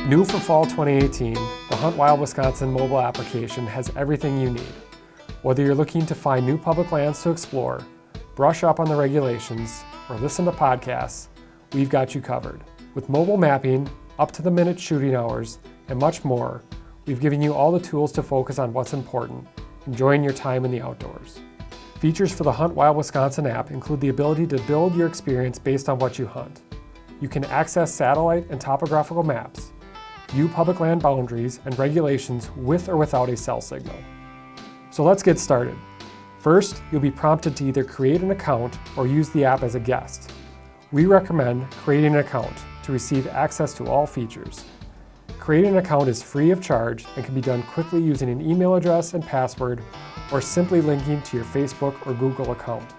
New for fall 2018, the Hunt Wild Wisconsin mobile application has everything you need. Whether you're looking to find new public lands to explore, brush up on the regulations, or listen to podcasts, we've got you covered. With mobile mapping, up-to-the-minute shooting hours, and much more, we've given you all the tools to focus on what's important, enjoying your time in the outdoors. Features for the Hunt Wild Wisconsin app include the ability to build your experience based on what you hunt. You can access satellite and topographical maps, view public land boundaries and regulations with or without a cell signal. So let's get started. First, you'll be prompted to either create an account or use the app as a guest. We recommend creating an account to receive access to all features. Creating an account is free of charge and can be done quickly using an email address and password or simply linking to your Facebook or Google account.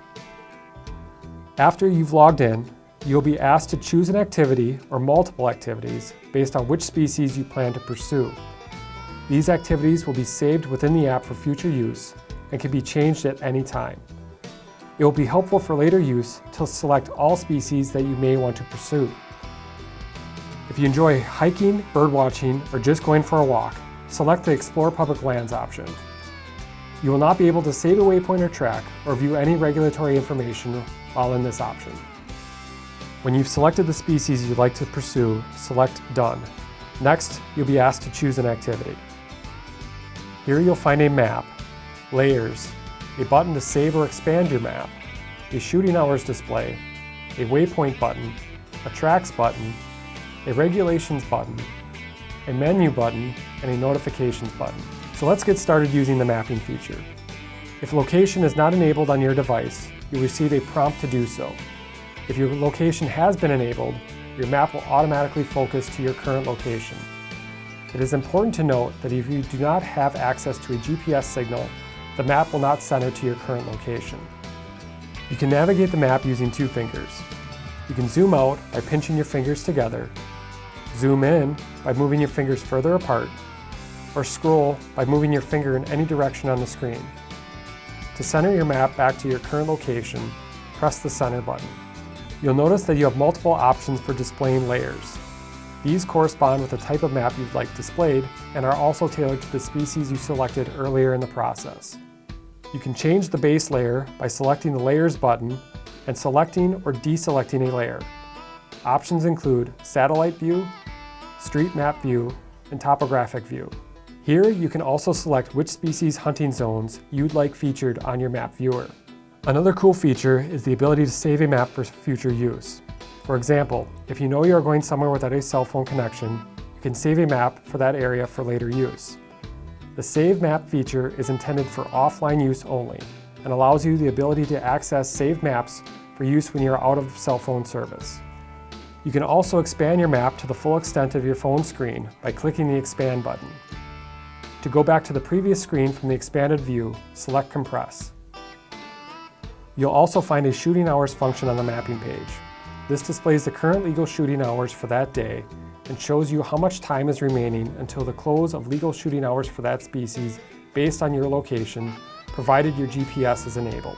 After you've logged in, you'll be asked to choose an activity or multiple activities based on which species you plan to pursue. These activities will be saved within the app for future use and can be changed at any time. It will be helpful for later use to select all species that you may want to pursue. If you enjoy hiking, birdwatching, or just going for a walk, select the Explore Public Lands option. You will not be able to save a waypoint or track or view any regulatory information while in this option. When you've selected the species you'd like to pursue, select Done. Next, you'll be asked to choose an activity. Here you'll find a map, layers, a button to save or expand your map, a shooting hours display, a waypoint button, a tracks button, a regulations button, a menu button, and a notifications button. So let's get started using the mapping feature. If location is not enabled on your device, you'll receive a prompt to do so. If your location has been enabled, your map will automatically focus to your current location. It is important to note that if you do not have access to a GPS signal, the map will not center to your current location. You can navigate the map using two fingers. You can zoom out by pinching your fingers together, zoom in by moving your fingers further apart, or scroll by moving your finger in any direction on the screen. To center your map back to your current location, press the center button. You'll notice that you have multiple options for displaying layers. These correspond with the type of map you'd like displayed and are also tailored to the species you selected earlier in the process. You can change the base layer by selecting the Layers button and selecting or deselecting a layer. Options include Satellite View, Street Map View, and Topographic View. Here you can also select which species hunting zones you'd like featured on your map viewer. Another cool feature is the ability to save a map for future use. For example, if you know you are going somewhere without a cell phone connection, you can save a map for that area for later use. The Save Map feature is intended for offline use only and allows you the ability to access saved maps for use when you are out of cell phone service. You can also expand your map to the full extent of your phone screen by clicking the Expand button. To go back to the previous screen from the expanded view, select Compress. You'll also find a shooting hours function on the mapping page. This displays the current legal shooting hours for that day and shows you how much time is remaining until the close of legal shooting hours for that species based on your location, provided your GPS is enabled.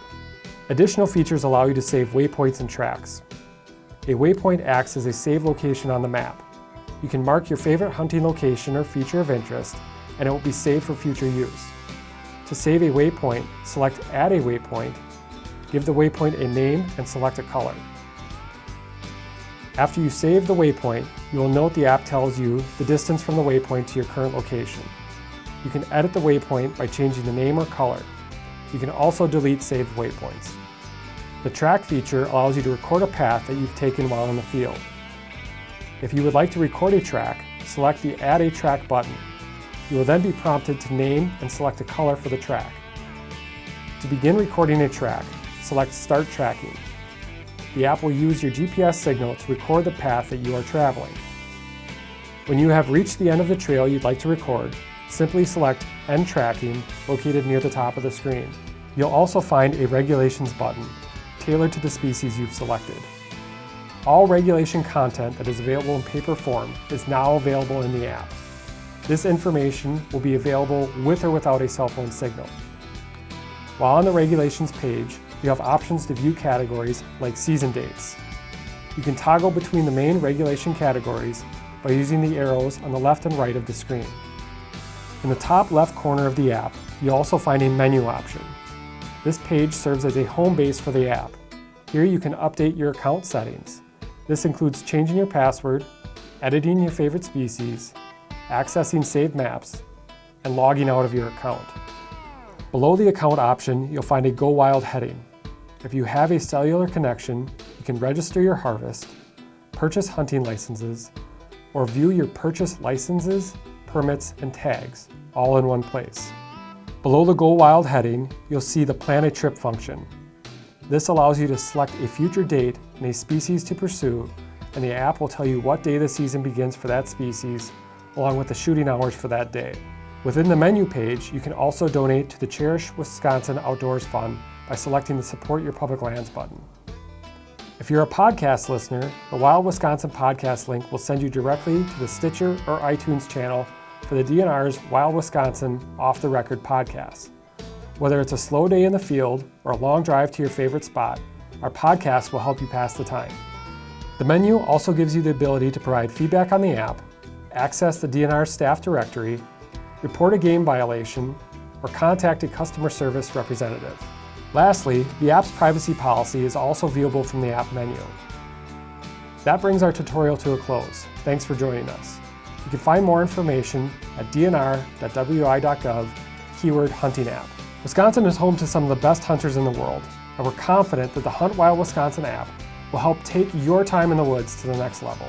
Additional features allow you to save waypoints and tracks. A waypoint acts as a save location on the map. You can mark your favorite hunting location or feature of interest, and it will be saved for future use. To save a waypoint, select Add a Waypoint, give the waypoint a name and select a color. After you save the waypoint, you will note the app tells you the distance from the waypoint to your current location. You can edit the waypoint by changing the name or color. You can also delete saved waypoints. The Track feature allows you to record a path that you've taken while in the field. If you would like to record a track, select the Add a Track button. You will then be prompted to name and select a color for the track. To begin recording a track, select Start Tracking. The app will use your GPS signal to record the path that you are traveling. When you have reached the end of the trail you'd like to record, simply select End Tracking, located near the top of the screen. You'll also find a Regulations button, tailored to the species you've selected. All regulation content that is available in paper form is now available in the app. This information will be available with or without a cell phone signal. While on the regulations page, you have options to view categories like season dates. You can toggle between the main regulation categories by using the arrows on the left and right of the screen. In the top left corner of the app, you'll also find a menu option. This page serves as a home base for the app. Here you can update your account settings. This includes changing your password, editing your favorite species, accessing saved maps, and logging out of your account. Below the account option, you'll find a Go Wild heading. If you have a cellular connection, you can register your harvest, purchase hunting licenses, or view your purchased licenses, permits, and tags, all in one place. Below the Go Wild heading, you'll see the Plan a Trip function. This allows you to select a future date and a species to pursue, and the app will tell you what day the season begins for that species, along with the shooting hours for that day. Within the menu page, you can also donate to the Cherish Wisconsin Outdoors Fund by selecting the Support Your Public Lands button. If you're a podcast listener, the Wild Wisconsin podcast link will send you directly to the Stitcher or iTunes channel for the DNR's Wild Wisconsin Off the Record podcast. Whether it's a slow day in the field or a long drive to your favorite spot, our podcast will help you pass the time. The menu also gives you the ability to provide feedback on the app, access the DNR staff directory, report a game violation, or contact a customer service representative. Lastly, the app's privacy policy is also viewable from the app menu. That brings our tutorial to a close. Thanks for joining us. You can find more information at dnr.wi.gov, keyword hunting app. Wisconsin is home to some of the best hunters in the world, and we're confident that the Hunt Wild Wisconsin app will help take your time in the woods to the next level.